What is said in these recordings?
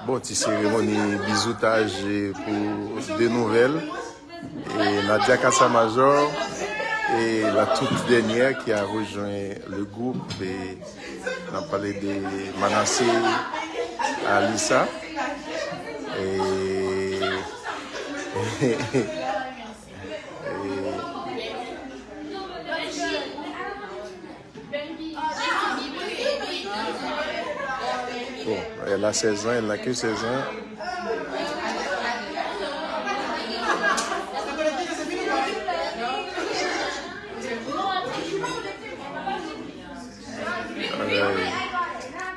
Bon, petite cérémonie bisoutage pour des nouvelles. Et Nadia Kassamajor est la toute dernière qui a rejoint le groupe. Et on a parlé de Manassé Alissa. Bon, elle a 16 ans, elle n'a que 16 ans.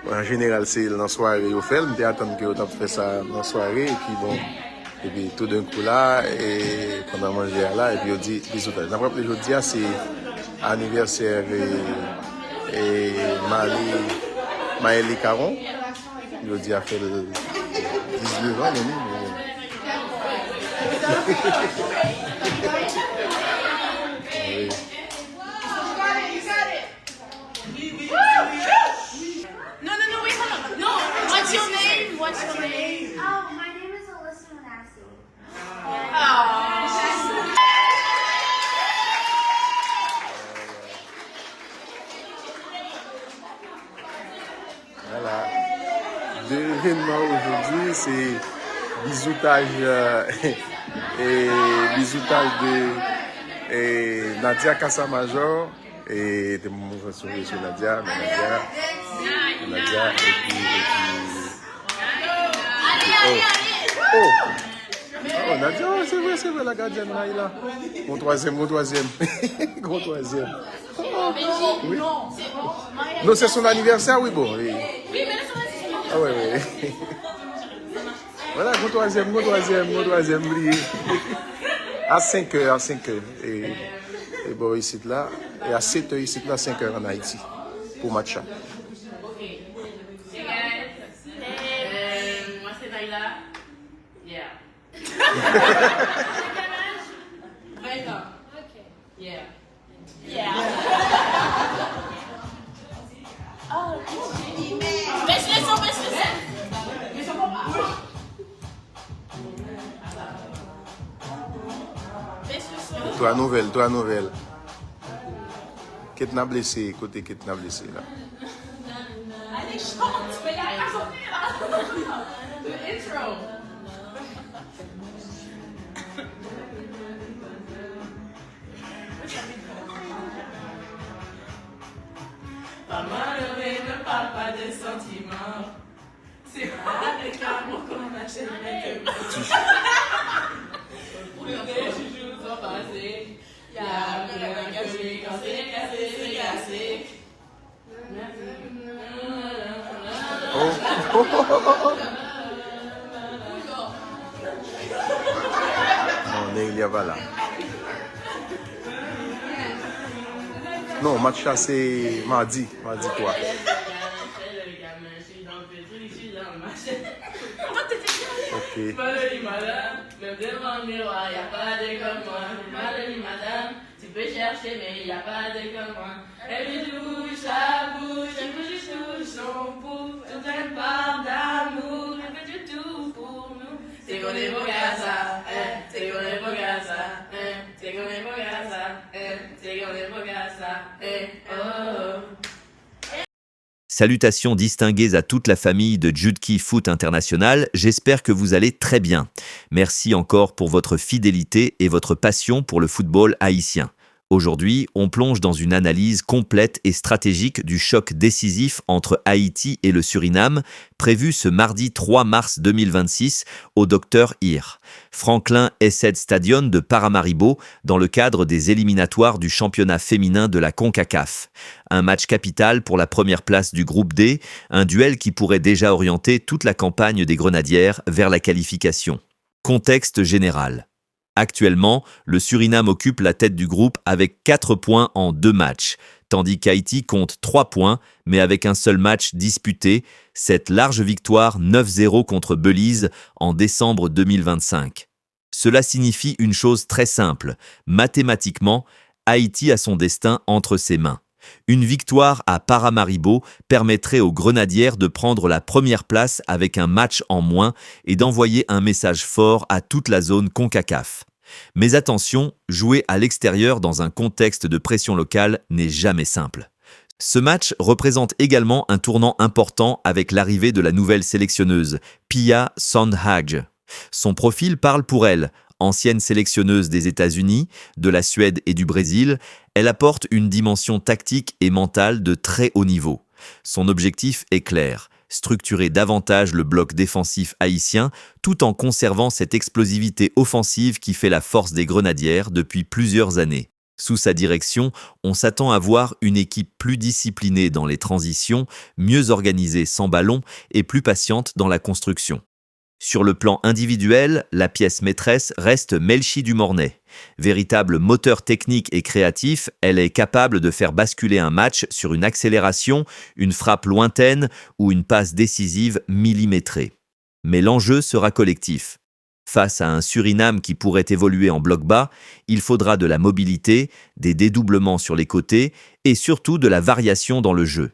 En général, c'est dans la soirée au fait, on attend que on fait ça dans la soirée, et puis bon, et puis tout d'un coup là, et pendant manger là, et puis on dit bisoutage. D'après le jeudi, c'est anniversaire et Maëlie Caron. Le jeudi a fait 19 ans, oui. What's your name? Oh, my name is Alyssa Manasseh. Voilà. L'événement aujourd'hui, c'est bisoutage de Nadia Kassamajor et de mon sur Nadia et puis Oh, Nadia, c'est vrai, la gardienne là, il a. Mon troisième. Gros troisième. Oui. Non, c'est son anniversaire, oui, bon. Oui. Ah oui. Voilà, gros troisième, brillé. À 5h. Et bon, ici, là. Et à 7h, ici, là, 5h en Haïti. Pour matcha. Moi, c'est Naila. Yeah. 20 ans. Okay. Yeah. Oh, Baisse les sons. Toi, nouvelle. Qu'est-ce que tu as blessé, côté que tu as blessé là? Allez, chante, mais il y a pas chanté là. Le intro. Maman, ne parle pas de sentiments. C'est pas avec l'amour qu'on achète les Pour les jours sont passés. Y'a rien cassé, quand c'est cassé. Non, il y a pas là. Non, match là c'est mardi 3. Ok. Même devant le miroir, y a pas de comme moi. Madame, tu peux chercher, mais y a pas de comme moi. Elle me touche la bouche, elle me touche son pouce. Toute une part d'amour, elle fait tout pour nous. C'est qu'on est beau Gaza, c'est qu'on est beau Gaza, c'est qu'on est beau Gaza, c'est qu'on est beau Gaza, oh. Salutations distinguées à toute la famille de Judki Foot International, j'espère que vous allez très bien. Merci encore pour votre fidélité et votre passion pour le football haïtien. Aujourd'hui, on plonge dans une analyse complète et stratégique du choc décisif entre Haïti et le Suriname, prévu ce mardi 3 mars 2026 au Dr Ir, Franklin Essed Stadion de Paramaribo, dans le cadre des éliminatoires du championnat féminin de la CONCACAF. Un match capital pour la première place du groupe D, un duel qui pourrait déjà orienter toute la campagne des Grenadières vers la qualification. Contexte général. Actuellement, le Suriname occupe la tête du groupe avec 4 points en 2 matchs, tandis qu'Haïti compte 3 points, mais avec un seul match disputé, cette large victoire 9-0 contre Belize en décembre 2025. Cela signifie une chose très simple, mathématiquement, Haïti a son destin entre ses mains. Une victoire à Paramaribo permettrait aux Grenadières de prendre la première place avec un match en moins et d'envoyer un message fort à toute la zone CONCACAF. Mais attention, jouer à l'extérieur dans un contexte de pression locale n'est jamais simple. Ce match représente également un tournant important avec l'arrivée de la nouvelle sélectionneuse, Pia Sundhage. Son profil parle pour elle. Ancienne sélectionneuse des États-Unis, de la Suède et du Brésil, elle apporte une dimension tactique et mentale de très haut niveau. Son objectif est clair, structurer davantage le bloc défensif haïtien tout en conservant cette explosivité offensive qui fait la force des Grenadières depuis plusieurs années. Sous sa direction, on s'attend à voir une équipe plus disciplinée dans les transitions, mieux organisée sans ballon et plus patiente dans la construction. Sur le plan individuel, la pièce maîtresse reste Melchi Dumornay. Véritable moteur technique et créatif, elle est capable de faire basculer un match sur une accélération, une frappe lointaine ou une passe décisive millimétrée. Mais l'enjeu sera collectif. Face à un Suriname qui pourrait évoluer en bloc bas, il faudra de la mobilité, des dédoublements sur les côtés et surtout de la variation dans le jeu.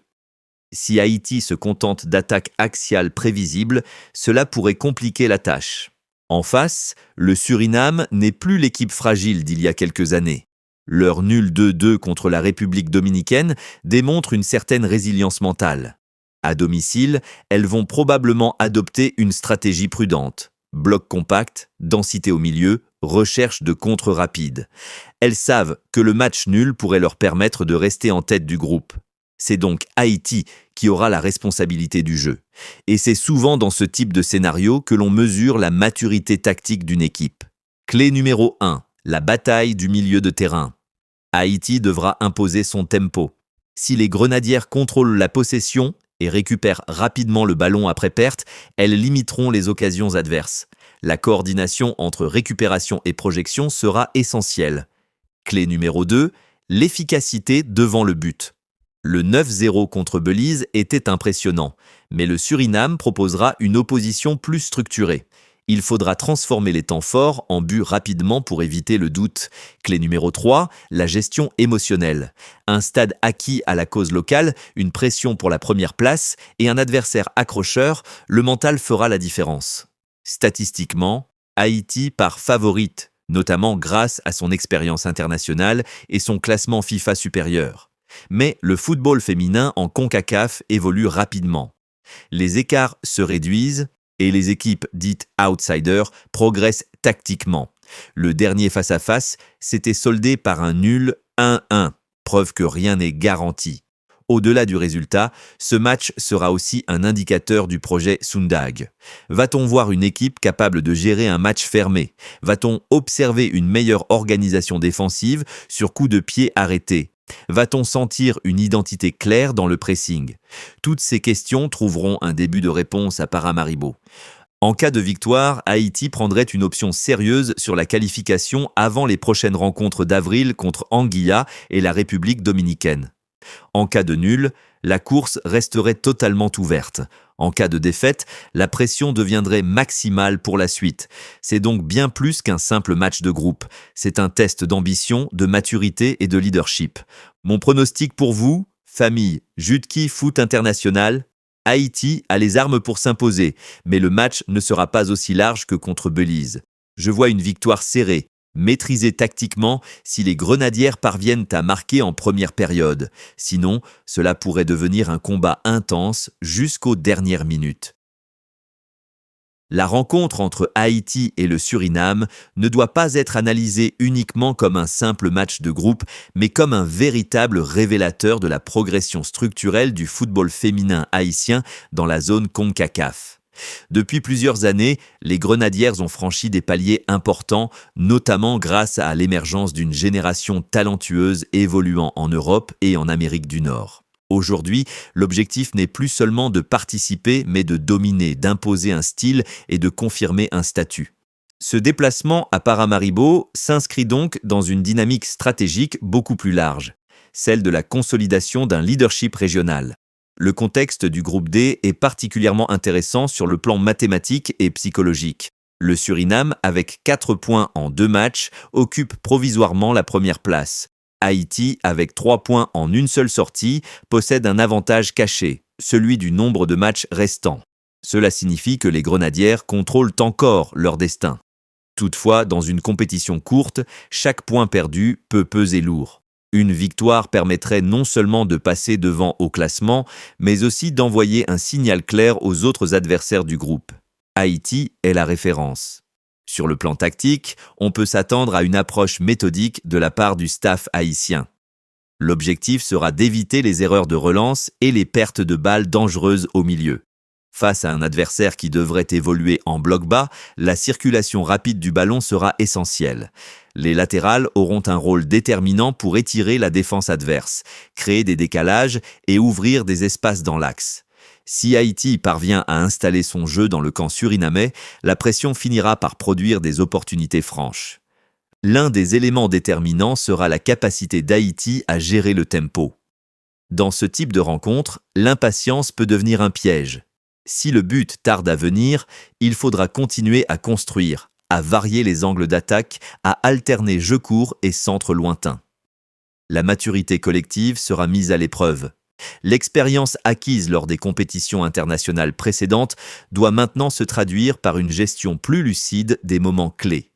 Si Haïti se contente d'attaques axiales prévisibles, cela pourrait compliquer la tâche. En face, le Suriname n'est plus l'équipe fragile d'il y a quelques années. Leur nul 2-2 contre la République dominicaine démontre une certaine résilience mentale. À domicile, elles vont probablement adopter une stratégie prudente. Bloc compact, densité au milieu, recherche de contre rapides. Elles savent que le match nul pourrait leur permettre de rester en tête du groupe. C'est donc Haïti qui aura la responsabilité du jeu. Et c'est souvent dans ce type de scénario que l'on mesure la maturité tactique d'une équipe. Clé numéro 1, la bataille du milieu de terrain. Haïti devra imposer son tempo. Si les Grenadières contrôlent la possession et récupèrent rapidement le ballon après perte, elles limiteront les occasions adverses. La coordination entre récupération et projection sera essentielle. Clé numéro 2, l'efficacité devant le but. Le 9-0 contre Belize était impressionnant, mais le Suriname proposera une opposition plus structurée. Il faudra transformer les temps forts en buts rapidement pour éviter le doute. Clé numéro 3, la gestion émotionnelle. Un stade acquis à la cause locale, une pression pour la première place et un adversaire accrocheur, le mental fera la différence. Statistiquement, Haïti part favorite, notamment grâce à son expérience internationale et son classement FIFA supérieur. Mais le football féminin en CONCACAF évolue rapidement. Les écarts se réduisent et les équipes dites outsiders progressent tactiquement. Le dernier face-à-face s'était soldé par un nul 1-1, preuve que rien n'est garanti. Au-delà du résultat, ce match sera aussi un indicateur du projet Sundhage. Va-t-on voir une équipe capable de gérer un match fermé? Va-t-on observer une meilleure organisation défensive sur coup de pied arrêté? Va-t-on sentir une identité claire dans le pressing? Toutes ces questions trouveront un début de réponse à Paramaribo. En cas de victoire, Haïti prendrait une option sérieuse sur la qualification avant les prochaines rencontres d'avril contre Anguilla et la République dominicaine. En cas de nul, la course resterait totalement ouverte. En cas de défaite, la pression deviendrait maximale pour la suite. C'est donc bien plus qu'un simple match de groupe. C'est un test d'ambition, de maturité et de leadership. Mon pronostic pour vous, famille Jutki Foot International, Haïti a les armes pour s'imposer, mais le match ne sera pas aussi large que contre Belize. Je vois une victoire serrée, maîtrisée tactiquement si les Grenadières parviennent à marquer en première période. Sinon, cela pourrait devenir un combat intense jusqu'aux dernières minutes. La rencontre entre Haïti et le Suriname ne doit pas être analysée uniquement comme un simple match de groupe, mais comme un véritable révélateur de la progression structurelle du football féminin haïtien dans la zone CONCACAF. Depuis plusieurs années, les Grenadières ont franchi des paliers importants, notamment grâce à l'émergence d'une génération talentueuse évoluant en Europe et en Amérique du Nord. Aujourd'hui, l'objectif n'est plus seulement de participer, mais de dominer, d'imposer un style et de confirmer un statut. Ce déplacement à Paramaribo s'inscrit donc dans une dynamique stratégique beaucoup plus large, celle de la consolidation d'un leadership régional. Le contexte du groupe D est particulièrement intéressant sur le plan mathématique et psychologique. Le Suriname, avec 4 points en 2 matchs, occupe provisoirement la première place. Haïti, avec 3 points en une seule sortie, possède un avantage caché, celui du nombre de matchs restants. Cela signifie que les Grenadières contrôlent encore leur destin. Toutefois, dans une compétition courte, chaque point perdu peut peser lourd. Une victoire permettrait non seulement de passer devant au classement, mais aussi d'envoyer un signal clair aux autres adversaires du groupe. Haïti est la référence. Sur le plan tactique, on peut s'attendre à une approche méthodique de la part du staff haïtien. L'objectif sera d'éviter les erreurs de relance et les pertes de balles dangereuses au milieu. Face à un adversaire qui devrait évoluer en bloc bas, la circulation rapide du ballon sera essentielle. Les latérales auront un rôle déterminant pour étirer la défense adverse, créer des décalages et ouvrir des espaces dans l'axe. Si Haïti parvient à installer son jeu dans le camp surinamais, la pression finira par produire des opportunités franches. L'un des éléments déterminants sera la capacité d'Haïti à gérer le tempo. Dans ce type de rencontre, l'impatience peut devenir un piège. Si le but tarde à venir, il faudra continuer à construire, à varier les angles d'attaque, à alterner jeu court et centre lointain. La maturité collective sera mise à l'épreuve. L'expérience acquise lors des compétitions internationales précédentes doit maintenant se traduire par une gestion plus lucide des moments clés.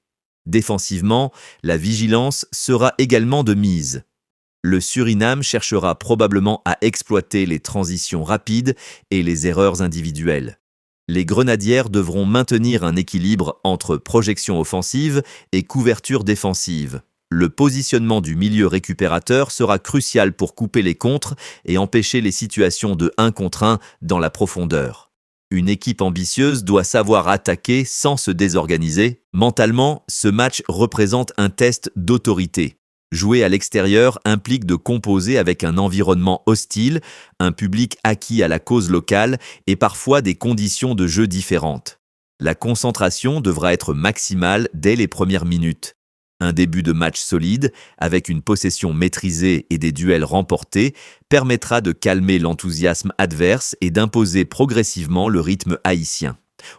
Défensivement, la vigilance sera également de mise. Le Suriname cherchera probablement à exploiter les transitions rapides et les erreurs individuelles. Les Grenadières devront maintenir un équilibre entre projection offensive et couverture défensive. Le positionnement du milieu récupérateur sera crucial pour couper les contres et empêcher les situations de 1 contre 1 dans la profondeur. Une équipe ambitieuse doit savoir attaquer sans se désorganiser. Mentalement, ce match représente un test d'autorité. Jouer à l'extérieur implique de composer avec un environnement hostile, un public acquis à la cause locale et parfois des conditions de jeu différentes. La concentration devra être maximale dès les premières minutes. Un début de match solide, avec une possession maîtrisée et des duels remportés, permettra de calmer l'enthousiasme adverse et d'imposer progressivement le rythme haïtien.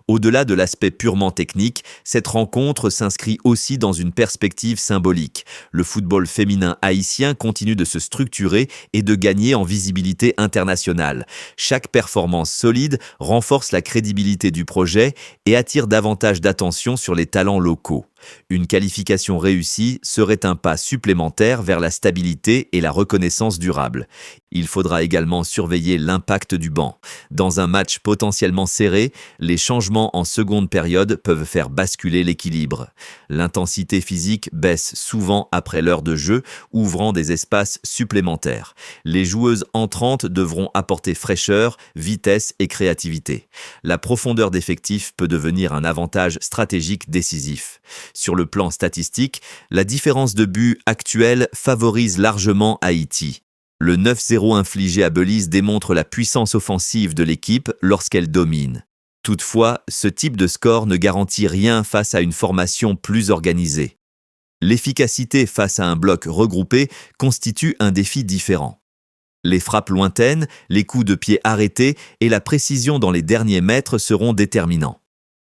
Au-delà de l'aspect purement technique, cette rencontre s'inscrit aussi dans une perspective symbolique. Le football féminin haïtien continue de se structurer et de gagner en visibilité internationale. Chaque performance solide renforce la crédibilité du projet et attire davantage d'attention sur les talents locaux. Une qualification réussie serait un pas supplémentaire vers la stabilité et la reconnaissance durable. Il faudra également surveiller l'impact du banc. Dans un match potentiellement serré, les changements en seconde période peuvent faire basculer l'équilibre. L'intensité physique baisse souvent après l'heure de jeu, ouvrant des espaces supplémentaires. Les joueuses entrantes devront apporter fraîcheur, vitesse et créativité. La profondeur d'effectif peut devenir un avantage stratégique décisif. Sur le plan statistique, la différence de but actuelle favorise largement Haïti. Le 9-0 infligé à Belize démontre la puissance offensive de l'équipe lorsqu'elle domine. Toutefois, ce type de score ne garantit rien face à une formation plus organisée. L'efficacité face à un bloc regroupé constitue un défi différent. Les frappes lointaines, les coups de pied arrêtés et la précision dans les derniers mètres seront déterminants.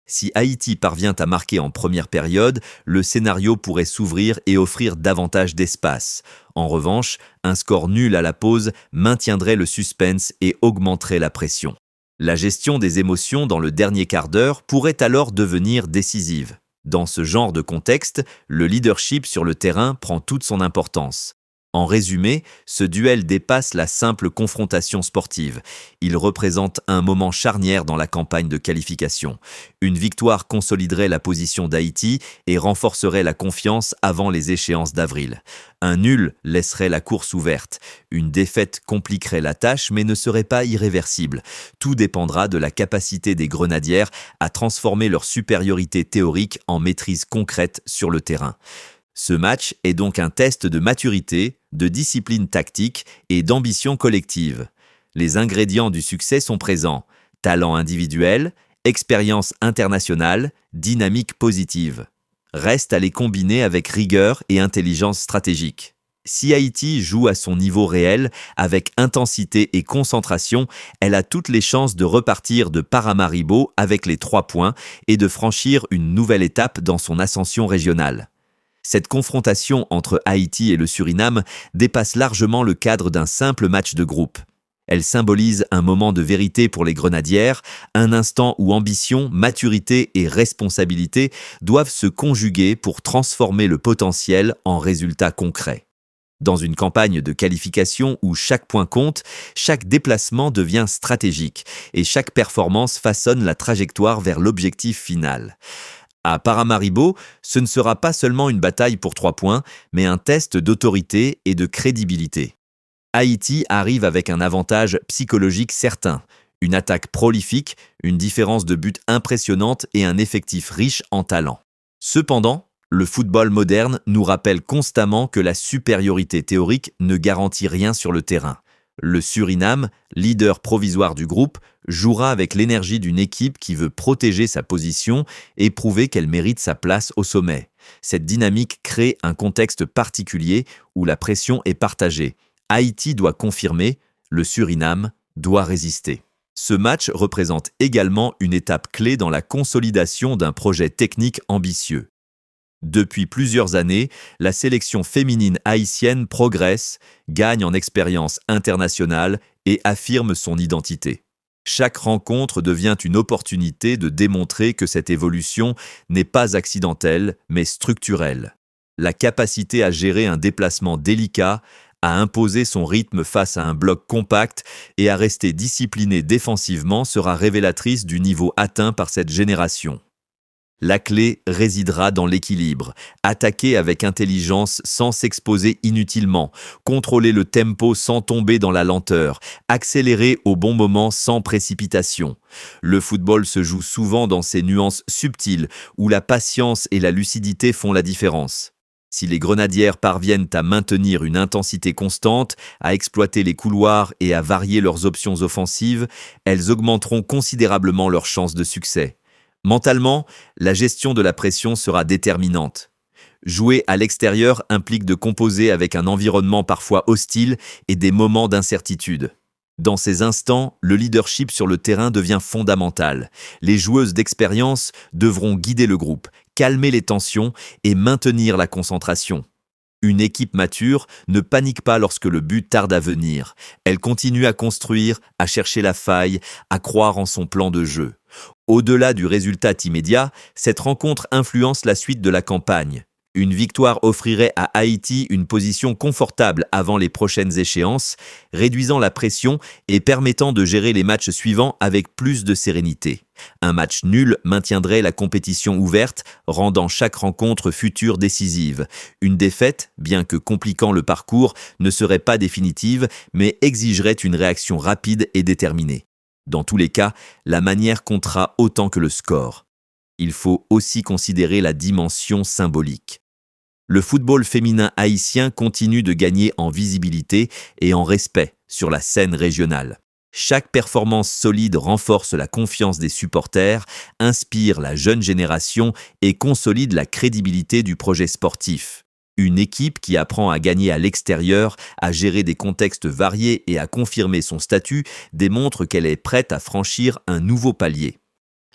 Si Haïti parvient à marquer en première période, le scénario pourrait s'ouvrir et offrir davantage d'espace. En revanche, un score nul à la pause maintiendrait le suspense et augmenterait la pression. La gestion des émotions dans le dernier quart d'heure pourrait alors devenir décisive. Dans ce genre de contexte, le leadership sur le terrain prend toute son importance. En résumé, ce duel dépasse la simple confrontation sportive. Il représente un moment charnière dans la campagne de qualification. Une victoire consoliderait la position d'Haïti et renforcerait la confiance avant les échéances d'avril. Un nul laisserait la course ouverte. Une défaite compliquerait la tâche mais ne serait pas irréversible. Tout dépendra de la capacité des Grenadières à transformer leur supériorité théorique en maîtrise concrète sur le terrain. Ce match est donc un test de maturité, de discipline tactique et d'ambition collective. Les ingrédients du succès sont présents: talent individuel, expérience internationale, dynamique positive. Reste à les combiner avec rigueur et intelligence stratégique. Si Haïti joue à son niveau réel, avec intensité et concentration, elle a toutes les chances de repartir de Paramaribo avec les 3 points et de franchir une nouvelle étape dans son ascension régionale. Cette confrontation entre Haïti et le Suriname dépasse largement le cadre d'un simple match de groupe. Elle symbolise un moment de vérité pour les grenadières, un instant où ambition, maturité et responsabilité doivent se conjuguer pour transformer le potentiel en résultats concrets. Dans une campagne de qualification où chaque point compte, chaque déplacement devient stratégique et chaque performance façonne la trajectoire vers l'objectif final. À Paramaribo, ce ne sera pas seulement une bataille pour 3 points, mais un test d'autorité et de crédibilité. Haïti arrive avec un avantage psychologique certain, une attaque prolifique, une différence de but impressionnante et un effectif riche en talent. Cependant, le football moderne nous rappelle constamment que la supériorité théorique ne garantit rien sur le terrain. Le Suriname, leader provisoire du groupe, jouera avec l'énergie d'une équipe qui veut protéger sa position et prouver qu'elle mérite sa place au sommet. Cette dynamique crée un contexte particulier où la pression est partagée. Haïti doit confirmer, le Suriname doit résister. Ce match représente également une étape clé dans la consolidation d'un projet technique ambitieux. Depuis plusieurs années, la sélection féminine haïtienne progresse, gagne en expérience internationale et affirme son identité. Chaque rencontre devient une opportunité de démontrer que cette évolution n'est pas accidentelle, mais structurelle. La capacité à gérer un déplacement délicat, à imposer son rythme face à un bloc compact et à rester discipliné défensivement sera révélatrice du niveau atteint par cette génération. La clé résidera dans l'équilibre, attaquer avec intelligence sans s'exposer inutilement, contrôler le tempo sans tomber dans la lenteur, accélérer au bon moment sans précipitation. Le football se joue souvent dans ces nuances subtiles où la patience et la lucidité font la différence. Si les grenadières parviennent à maintenir une intensité constante, à exploiter les couloirs et à varier leurs options offensives, elles augmenteront considérablement leurs chances de succès. Mentalement, la gestion de la pression sera déterminante. Jouer à l'extérieur implique de composer avec un environnement parfois hostile et des moments d'incertitude. Dans ces instants, le leadership sur le terrain devient fondamental. Les joueuses d'expérience devront guider le groupe, calmer les tensions et maintenir la concentration. Une équipe mature ne panique pas lorsque le but tarde à venir. Elle continue à construire, à chercher la faille, à croire en son plan de jeu. Au-delà du résultat immédiat, cette rencontre influence la suite de la campagne. Une victoire offrirait à Haïti une position confortable avant les prochaines échéances, réduisant la pression et permettant de gérer les matchs suivants avec plus de sérénité. Un match nul maintiendrait la compétition ouverte, rendant chaque rencontre future décisive. Une défaite, bien que compliquant le parcours, ne serait pas définitive, mais exigerait une réaction rapide et déterminée. Dans tous les cas, la manière comptera autant que le score. Il faut aussi considérer la dimension symbolique. Le football féminin haïtien continue de gagner en visibilité et en respect sur la scène régionale. Chaque performance solide renforce la confiance des supporters, inspire la jeune génération et consolide la crédibilité du projet sportif. Une équipe qui apprend à gagner à l'extérieur, à gérer des contextes variés et à confirmer son statut démontre qu'elle est prête à franchir un nouveau palier.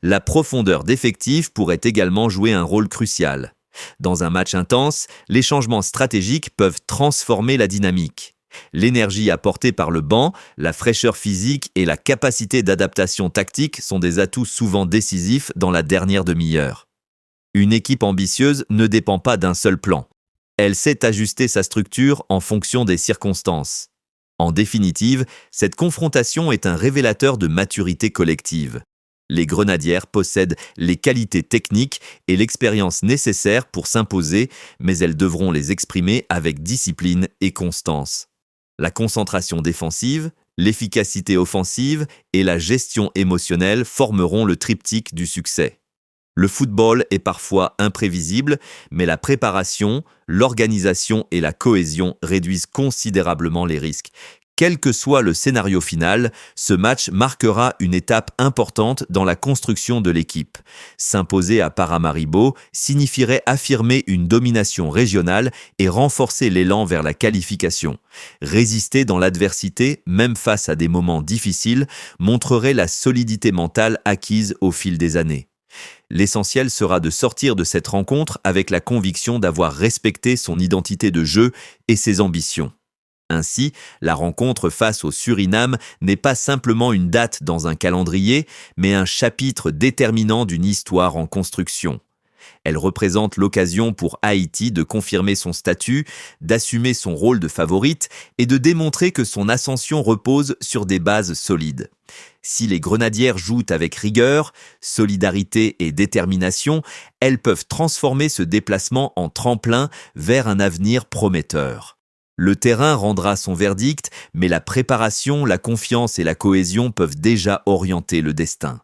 La profondeur d'effectifs pourrait également jouer un rôle crucial. Dans un match intense, les changements stratégiques peuvent transformer la dynamique. L'énergie apportée par le banc, la fraîcheur physique et la capacité d'adaptation tactique sont des atouts souvent décisifs dans la dernière demi-heure. Une équipe ambitieuse ne dépend pas d'un seul plan. Elle sait ajuster sa structure en fonction des circonstances. En définitive, cette confrontation est un révélateur de maturité collective. Les grenadières possèdent les qualités techniques et l'expérience nécessaires pour s'imposer, mais elles devront les exprimer avec discipline et constance. La concentration défensive, l'efficacité offensive et la gestion émotionnelle formeront le triptyque du succès. Le football est parfois imprévisible, mais la préparation, l'organisation et la cohésion réduisent considérablement les risques. Quel que soit le scénario final, ce match marquera une étape importante dans la construction de l'équipe. S'imposer à Paramaribo signifierait affirmer une domination régionale et renforcer l'élan vers la qualification. Résister dans l'adversité, même face à des moments difficiles, montrerait la solidité mentale acquise au fil des années. L'essentiel sera de sortir de cette rencontre avec la conviction d'avoir respecté son identité de jeu et ses ambitions. Ainsi, la rencontre face au Suriname n'est pas simplement une date dans un calendrier, mais un chapitre déterminant d'une histoire en construction. Elle représente l'occasion pour Haïti de confirmer son statut, d'assumer son rôle de favorite et de démontrer que son ascension repose sur des bases solides. Si les Grenadières jouent avec rigueur, solidarité et détermination, elles peuvent transformer ce déplacement en tremplin vers un avenir prometteur. Le terrain rendra son verdict, mais la préparation, la confiance et la cohésion peuvent déjà orienter le destin.